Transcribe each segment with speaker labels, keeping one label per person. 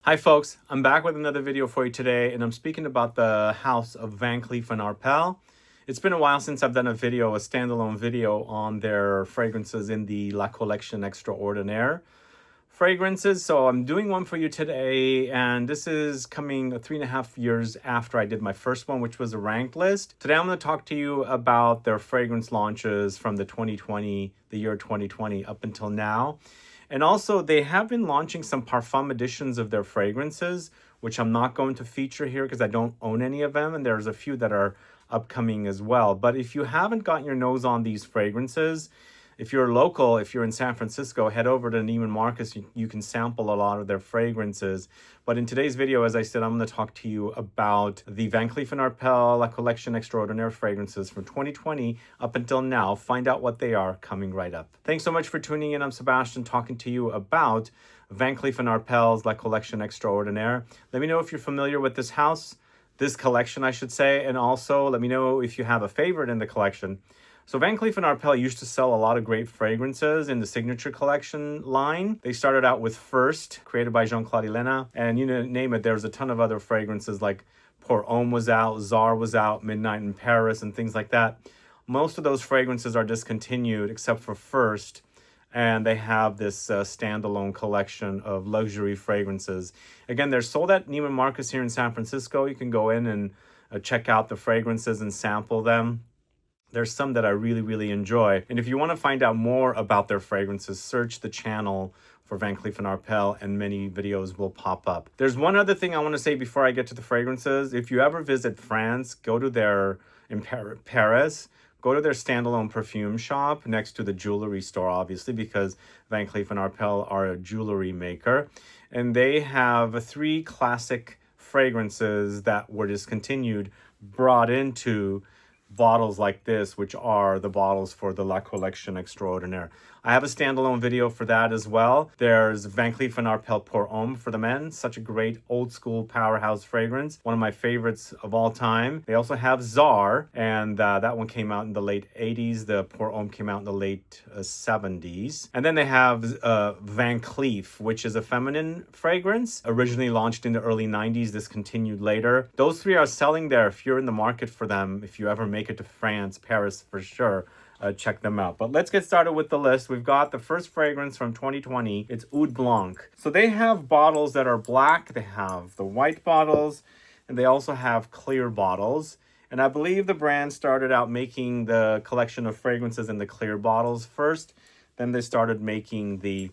Speaker 1: Hi folks, I'm back with another video for you today, and I'm speaking about the house of Van Cleef & Arpels. It's been a while since I've done a standalone video on their fragrances in the La Collection Extraordinaire fragrances. So I'm doing one for you today, and this is coming 3.5 years after I did my first one, which was a ranked list. Today I'm going to talk to you about their fragrance launches from the year 2020 up until now. And also, they have been launching some Parfum editions of their fragrances, which I'm not going to feature here because I don't own any of them. And there's a few that are upcoming as well. But if you haven't gotten your nose on these fragrances, if you're local, if you're in San Francisco, head over to Neiman Marcus. You can sample a lot of their fragrances. But in today's video, as I said, I'm going to talk to you about the Van Cleef & Arpels La Collection Extraordinaire fragrances from 2020 up until now. Find out what they are coming right up. Thanks so much for tuning in. I'm Sebastian, talking to you about Van Cleef & Arpels La Collection Extraordinaire. Let me know if you're familiar with this house, this collection, I should say, and also let me know if you have a favorite in the collection. So Van Cleef & Arpels used to sell a lot of great fragrances in the Signature Collection line. They started out with First, created by Jean-Claude Ellena, and you name it, there's a ton of other fragrances like Pour Homme was out, Czar was out, Midnight in Paris, and things like that. Most of those fragrances are discontinued except for First, and they have this standalone collection of luxury fragrances. Again, they're sold at Neiman Marcus here in San Francisco. You can go in and check out the fragrances and sample them. There's some that I really enjoy. And if you want to find out more about their fragrances, search the channel for Van Cleef & Arpels and many videos will pop up. There's one other thing I want to say before I get to the fragrances. If you ever visit France, go to in Paris, go to their standalone perfume shop next to the jewelry store, obviously, because Van Cleef & Arpels are a jewelry maker. And they have 3 classic fragrances that were discontinued, brought into bottles like this, which are the bottles for the La Collection Extraordinaire. I have a standalone video for that as well. There's Van Cleef & Arpels Pour Homme for the men, such a great old school powerhouse fragrance, one of my favorites of all time. They also have Czar, and that one came out in the late 80s. The Pour Homme came out in the late 70s. And then they have Van Cleef, which is a feminine fragrance, originally launched in the early 90s, discontinued later. Those 3 are selling there if you're in the market for them. If you ever make it to France, Paris for sure, check them out. But let's get started with the list. We've got the first fragrance from 2020. It's Oud Blanc. So they have bottles that are black. They have the white bottles, and they also have clear bottles. And I believe the brand started out making the collection of fragrances in the clear bottles first. Then they started making the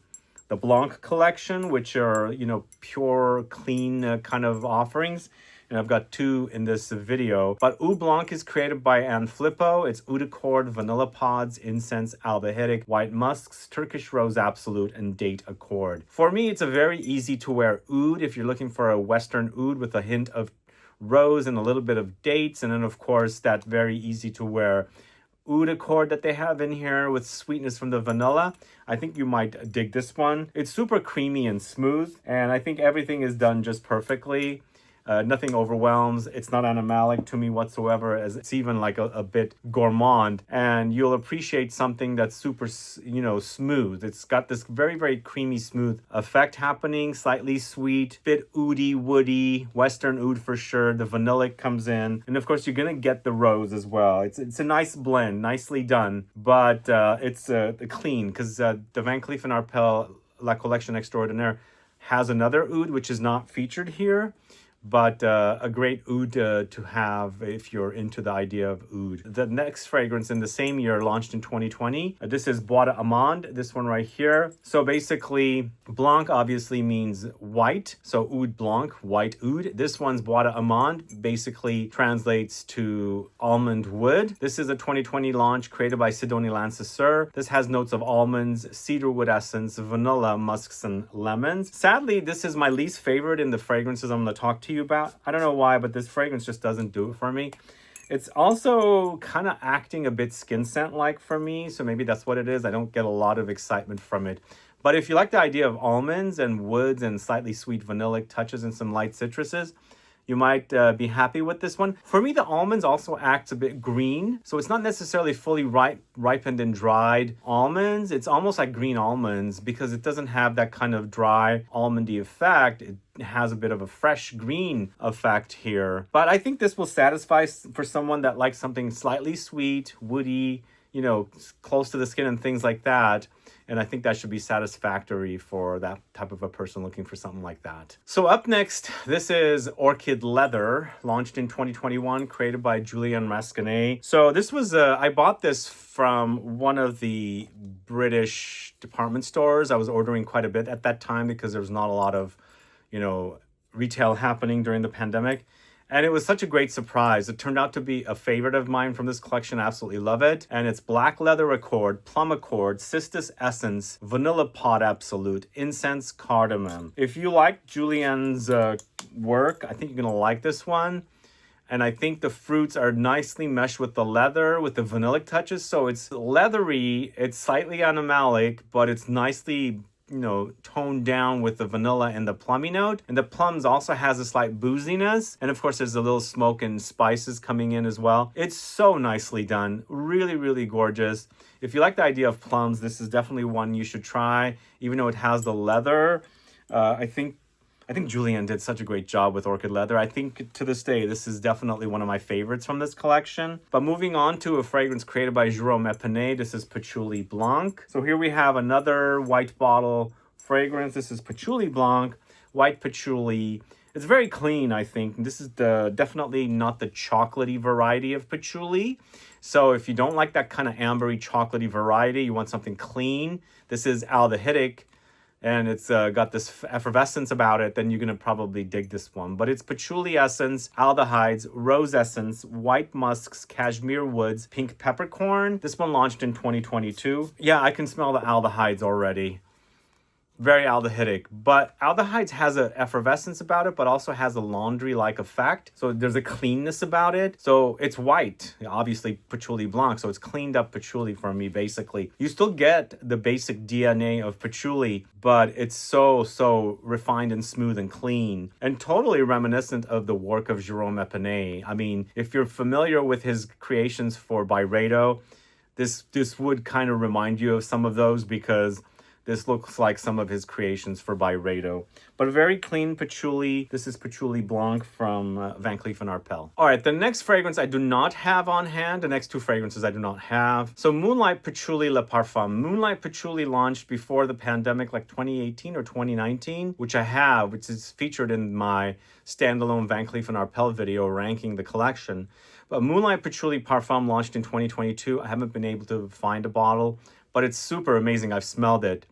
Speaker 1: Blanc collection, which are, pure, clean kind of offerings. And I've got 2 in this video. But Oud Blanc is created by Flipo. It's Oud Accord, Vanilla Pods, Incense, Aldehydic, White Musks, Turkish Rose Absolute, and Date Accord. For me, it's a very easy to wear oud if you're looking for a Western oud with a hint of rose and a little bit of dates. And then, of course, that very easy to wear Oud Accord that they have in here with sweetness from the vanilla. I think you might dig this one. It's super creamy and smooth, and I think everything is done just perfectly. Nothing overwhelms. It's not animalic to me whatsoever, as it's even like a bit gourmand. And you'll appreciate something that's super, smooth. It's got this very creamy, smooth effect happening, slightly sweet, bit oudy, woody, Western oud for sure. The vanillic comes in. And of course, you're going to get the rose as well. It's a nice blend, nicely done, but it's clean because the Van Cleef & Arpels La Collection Extraordinaire has another oud, which is not featured here. But a great oud to have if you're into the idea of oud. The next fragrance in the same year launched in 2020. This is Bois d'Amande, this one right here. So basically, Blanc obviously means white. So Oud Blanc, white oud. This one's Bois d'Amande, basically translates to almond wood. This is a 2020 launch created by Sidonie Lancesseur. This has notes of almonds, cedarwood essence, vanilla, musks, and lemons. Sadly, this is my least favorite in the fragrances I'm going to talk to you about. I don't know why, but this fragrance just doesn't do it for me. It's also kind of acting a bit skin scent like for me, so maybe that's what it is. I don't get a lot of excitement from it. But if you like the idea of almonds and woods and slightly sweet vanillic touches and some light citruses, you might be happy with this one. For me, the almonds also acts a bit green. So it's not necessarily fully ripened and dried almonds. It's almost like green almonds because it doesn't have that kind of dry almondy effect. It has a bit of a fresh green effect here. But I think this will satisfy for someone that likes something slightly sweet, woody, you know, close to the skin and things like that. And I think that should be satisfactory for that type of a person looking for something like that. So up next, this is Orchid Leather, launched in 2021, created by Julien Rasquinet. So this was, I bought this from one of the British department stores. I was ordering quite a bit at that time because there was not a lot of, you know, retail happening during the pandemic. And it was such a great surprise. It turned out to be a favorite of mine from this collection. I absolutely love it. And it's Black Leather Accord, Plum Accord, Cistus Essence, Vanilla Pod Absolute, Incense, Cardamom. If you like Julien's work, I think you're going to like this one. And I think the fruits are nicely meshed with the leather, with the vanillic touches. So it's leathery, it's slightly animalic, but it's nicely, you know, toned down with the vanilla and the plummy note. And the plums also has a slight booziness. And of course, there's a little smoke and spices coming in as well. It's so nicely done. Really, really gorgeous. If you like the idea of plums, this is definitely one you should try, even though it has the leather. I think Julien did such a great job with Orchid Leather. I think to this day, this is definitely one of my favorites from this collection. But moving on to a fragrance created by Jérôme Epinay, this is Patchouli Blanc. So here we have another white bottle fragrance. This is Patchouli Blanc, white patchouli. It's very clean, I think. This is definitely not the chocolatey variety of patchouli. So if you don't like that kind of ambery chocolatey variety, you want something clean. This is aldehydic. And it's got this effervescence about it, then you're going to probably dig this one. But it's patchouli essence, aldehydes, rose essence, white musks, cashmere woods, pink peppercorn. This one launched in 2022. Yeah, I can smell the aldehydes already. Very aldehydic, but aldehydes has an effervescence about it, but also has a laundry-like effect. So there's a cleanness about it. So it's white, obviously patchouli blanc. So it's cleaned up patchouli for me, basically. You still get the basic DNA of patchouli, but it's so refined and smooth and clean and totally reminiscent of the work of Jérôme Epinay. I mean, if you're familiar with his creations for Byredo, this would kind of remind you of some of those because this looks like some of his creations for Byredo. But a very clean patchouli. This is Patchouli Blanc from Van Cleef & Arpels. All right, the next fragrance I do not have on hand. The next two fragrances I do not have. So Moonlight Patchouli Le Parfum. Moonlight Patchouli launched before the pandemic, like 2018 or 2019, which I have, which is featured in my standalone Van Cleef & Arpels video ranking the collection. But Moonlight Patchouli Parfum launched in 2022. I haven't been able to find a bottle, but it's super amazing. I've smelled it.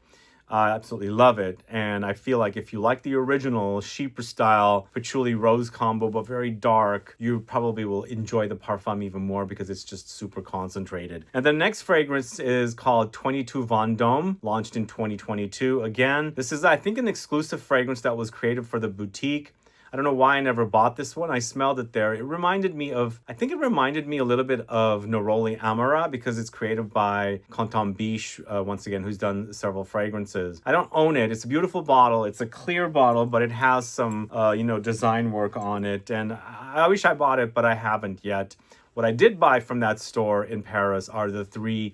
Speaker 1: I absolutely love it. And I feel like if you like the original Chypre style patchouli rose combo, but very dark, you probably will enjoy the parfum even more because it's just super concentrated. And the next fragrance is called 22 Vendôme, launched in 2022. Again, this is, I think, an exclusive fragrance that was created for the boutique. I don't know why I never bought this one. I smelled it there. It reminded me of, I think it reminded me a little bit of Neroli Amara because it's created by Canton Biche, once again, who's done several fragrances. I don't own it. It's a beautiful bottle. It's a clear bottle, but it has some, design work on it. And I wish I bought it, but I haven't yet. What I did buy from that store in Paris are the three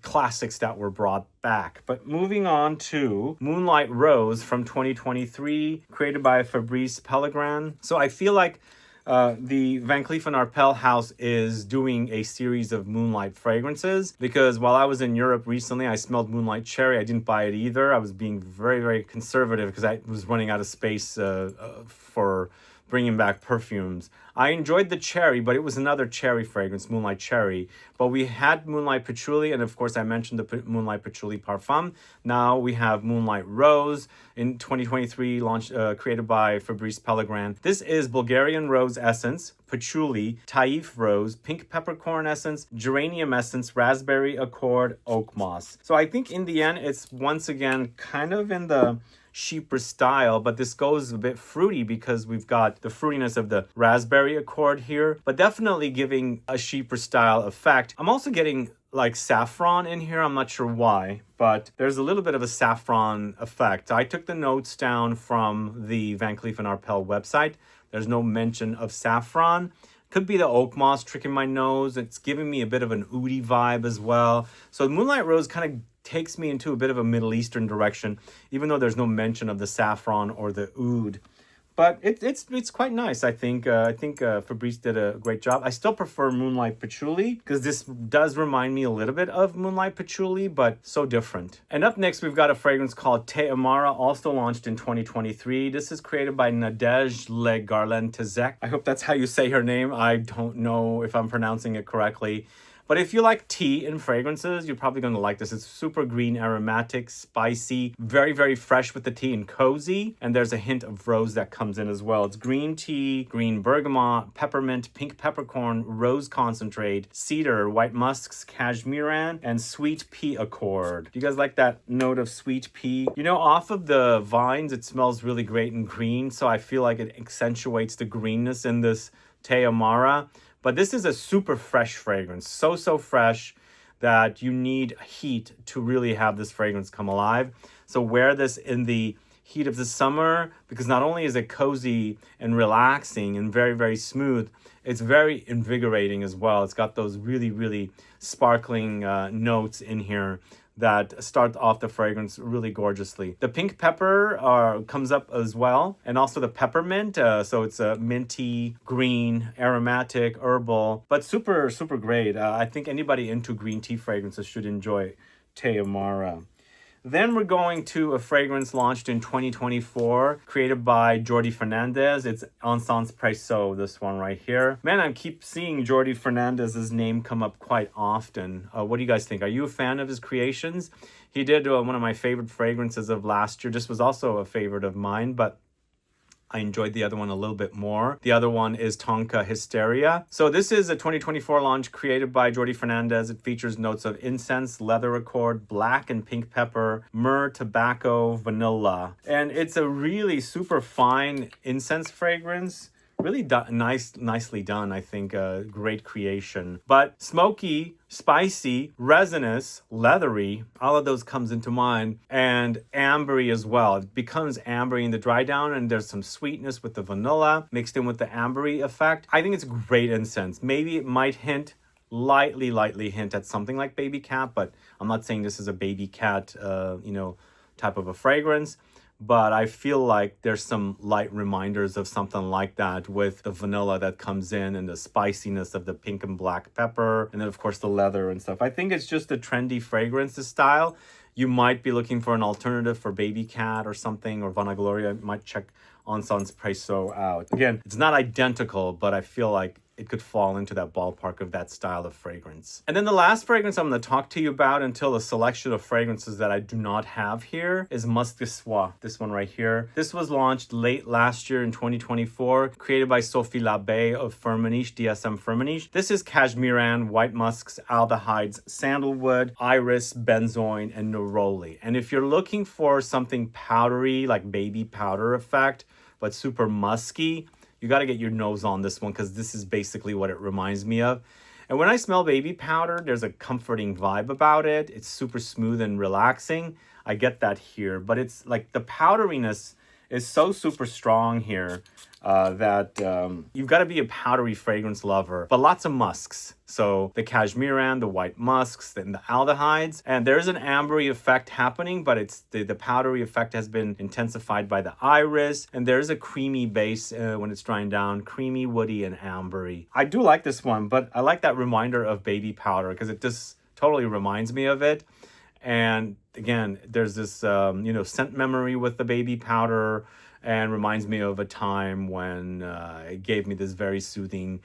Speaker 1: classics that were brought back. But moving on to Moonlight Rose from 2023, created by Fabrice Pellegrin. So I feel like the Van Cleef & Arpels house is doing a series of Moonlight fragrances because while I was in Europe recently, I smelled Moonlight Cherry. I didn't buy it either. I was being very, very conservative because I was running out of space for bringing back perfumes. I enjoyed the cherry, but it was another cherry fragrance, Moonlight Cherry. But we had Moonlight Patchouli, and of course I mentioned the Moonlight Patchouli Parfum. Now we have Moonlight Rose in 2023, launched, created by Fabrice Pellegrin. This is Bulgarian Rose Essence, Patchouli, Taif Rose, Pink Peppercorn Essence, Geranium Essence, Raspberry Accord, Oak Moss. So I think in the end, it's once again kind of in the Chypre style, but this goes a bit fruity because we've got the fruitiness of the raspberry accord here, but definitely giving a Chypre style effect. I'm also getting like saffron in here. I'm not sure why, but there's a little bit of a saffron effect. I took the notes down from the Van Cleef & Arpels website. There's no mention of saffron. Could be the oak moss tricking my nose. It's giving me a bit of an oudi vibe as well. So Moonlight Rose kind of takes me into a bit of a Middle Eastern direction, even though there's no mention of the saffron or the oud. But it's quite nice, I think. Fabrice did a great job. I still prefer Moonlight Patchouli because this does remind me a little bit of Moonlight Patchouli, but so different. And up next, we've got a fragrance called Thé Amara, also launched in 2023. This is created by Nadège Le Garland-Tezek. I hope that's how you say her name. I don't know if I'm pronouncing it correctly. But if you like tea and fragrances, you're probably going to like this. It's super green, aromatic, spicy, very, very fresh with the tea and cozy. And there's a hint of rose that comes in as well. It's green tea, green bergamot, peppermint, pink peppercorn, rose concentrate, cedar, white musks, cashmeran, and sweet pea accord. Do you guys like that note of sweet pea? You know, off of the vines, it smells really great and green. So I feel like it accentuates the greenness in this Thé Amara. But this is a super fresh fragrance, so fresh that you need heat to really have this fragrance come alive. So wear this in the heat of the summer because not only is it cozy and relaxing and very, very smooth, it's very invigorating as well. It's got those really, really sparkling notes in here that start off the fragrance really gorgeously. The pink pepper comes up as well, and also the peppermint. So it's a minty, green, aromatic, herbal, but super, super great. I think anybody into green tea fragrances should enjoy Thé Amara. Then we're going to a fragrance launched in 2024, created by Jordi Fernandez. It's Encens PRECIEUX, this one right here. Man, I keep seeing Jordi Fernandez's name come up quite often. What do you guys think? Are you a fan of his creations? He did one of my favorite fragrances of last year. This was also a favorite of mine, but I enjoyed the other one a little bit more. The other one is Tonka Hysteria. So this is a 2024 launch created by Jordi Fernandez. It features notes of incense, leather accord, black and pink pepper, myrrh, tobacco, vanilla. And it's a really super fine incense fragrance. Really nicely done, I think. Great creation. But smoky, spicy, resinous, leathery, all of those comes into mind. And ambery as well. It becomes ambery in the dry down, and there's some sweetness with the vanilla mixed in with the ambery effect. I think it's great incense. Maybe it might hint, lightly hint at something like baby cat, but I'm not saying this is a baby cat, type of a fragrance. But I feel like there's some light reminders of something like that with the vanilla that comes in and the spiciness of the pink and black pepper. And then, of course, the leather and stuff. I think it's just a trendy fragrance style. You might be looking for an alternative for Baby Cat or something, or Vanagloria. You might check Encens PRECIEUX out. Again, it's not identical, but I feel like it could fall into that ballpark of that style of fragrance. And then the last fragrance I'm going to talk to you about until a selection of fragrances that I do not have here is Musky, this one right here. This was launched late last year in 2024, created by Sophie Labbé of Firmenich, DSM-Firmenich. This is cashmeran, white musks, aldehydes, sandalwood, iris, benzoin, and neroli. And if you're looking for something powdery, like baby powder effect, but super musky, you got to get your nose on this one because this is basically what it reminds me of. And when I smell baby powder, there's a comforting vibe about it. It's super smooth and relaxing. I get that here, but it's like the powderiness is so super strong here that you've got to be a powdery fragrance lover, but lots of musks. So the cashmeran, the white musks, and the aldehydes. And there's an ambery effect happening, but it's the powdery effect has been intensified by the iris. And there's a creamy base when it's drying down, creamy, woody, and ambery. I do like this one, but I like that reminder of baby powder because it just totally reminds me of it. And again, there's this, scent memory with the baby powder and reminds me of a time when it gave me this very soothing,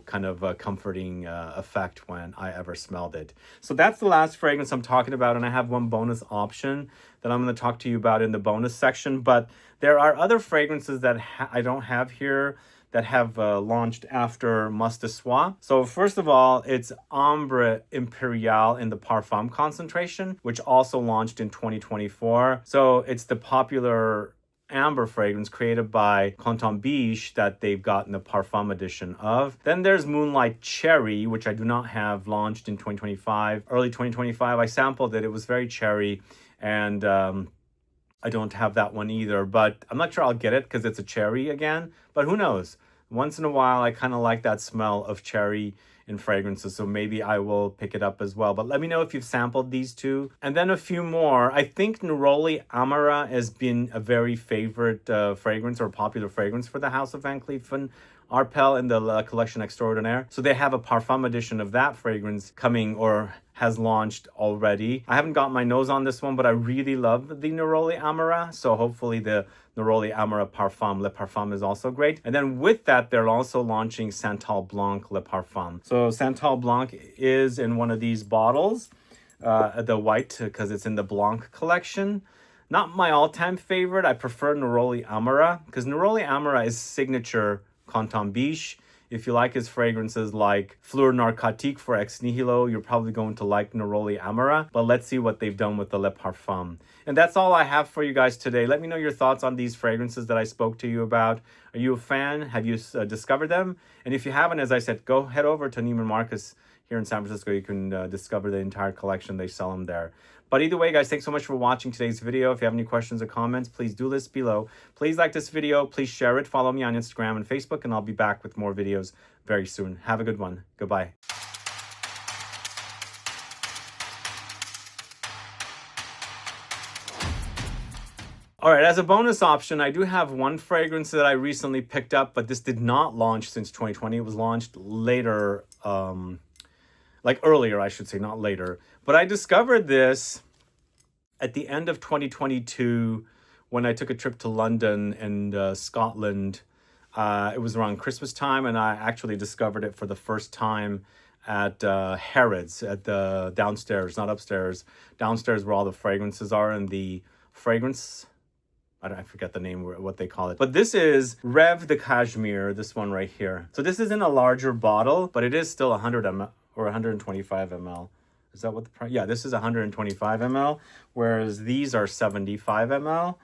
Speaker 1: comforting effect when I ever smelled it. So that's the last fragrance I'm talking about. And I have one bonus option that I'm going to talk to you about in the bonus section. But there are other fragrances that I don't have here that have launched after Musc de Soie. So first of all, it's Ambre Imperial in the Parfum concentration, which also launched in 2024. So it's the popular amber fragrance created by Canton Biche that they've gotten the Parfum edition of. Then there's Moonlight Cherry, which I do not have, launched in 2025, early 2025. I sampled it. It was very cherry, and I don't have that one either, but I'm not sure I'll get it because it's a cherry again, but who knows? Once in a while, I kind of like that smell of cherry in fragrances, so maybe I will pick it up as well. But let me know if you've sampled these two. And then a few more. I think Neroli Amara has been a very favorite fragrance or popular fragrance for the House of Van Cleef & Arpels in the collection Extraordinaire. So they have a Parfum edition of that fragrance coming, or has launched already. I haven't got my nose on this one, but I really love the Neroli Amara. So hopefully the Neroli Amara Parfum, Le Parfum, is also great. And then with that, they're also launching Santal Blanc Le Parfum. So Santal Blanc is in one of these bottles, the white, because it's in the Blanc collection. Not my all-time favorite. I prefer Neroli Amara, because Neroli Amara is signature Canton Biche. If you like his fragrances like Fleur Narcotique for Ex Nihilo, you're probably going to like Neroli Amara. But let's see what they've done with the Le Parfum. And that's all I have for you guys today. Let me know your thoughts on these fragrances that I spoke to you about. Are you a fan? Have you discovered them? And if you haven't, as I said, go head over to Neiman Marcus here in San Francisco. You can discover the entire collection. They sell them there. But either way, guys, thanks so much for watching today's video. If you have any questions or comments, please do list below. Please like this video. Please share it. Follow me on Instagram and Facebook, and I'll be back with more videos very soon. Have a good one. Goodbye. All right, as a bonus option, I do have one fragrance that I recently picked up, but this did not launch since 2020. It was launched later, like earlier, I should say, not later. But I discovered this at the end of 2022 when I took a trip to London and Scotland. It was around Christmas time, and I actually discovered it for the first time at Harrods, at the downstairs, not upstairs, downstairs where all the fragrances are, and the fragrance, I forget the name, what they call it. But this is Rêve de Cashmere, this one right here. So this is in a larger bottle, but it is still 100 ml or 125 ml. Is that what the price? Yeah, this is 125 ml, whereas these are 75 ml.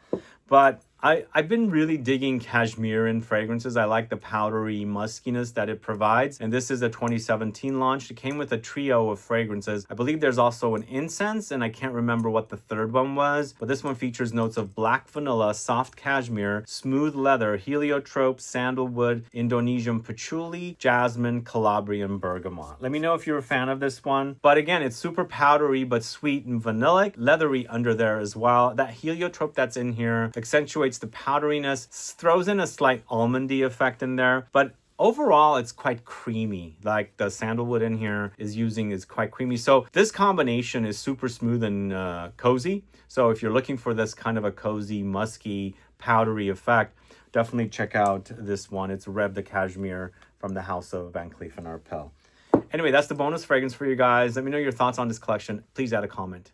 Speaker 1: But I've been really digging cashmere in fragrances. I like the powdery muskiness that it provides. And this is a 2017 launch. It came with a trio of fragrances. I believe there's also an incense, and I can't remember what the third one was. But this one features notes of black vanilla, soft cashmere, smooth leather, heliotrope, sandalwood, Indonesian patchouli, jasmine, Calabrian bergamot. Let me know if you're a fan of this one. But again, it's super powdery, but sweet and vanillic, leathery under there as well. That heliotrope that's in here accentuates the powderiness, throws in a slight almondy effect in there, but overall it's quite creamy. Like the sandalwood in here is quite creamy. So this combination is super smooth and cozy. So if you're looking for this kind of a cozy, musky, powdery effect, definitely check out this one. It's Rêve de Cashmere from the House of Van Cleef & Arpels. Anyway, that's the bonus fragrance for you guys. Let me know your thoughts on this collection. Please add a comment.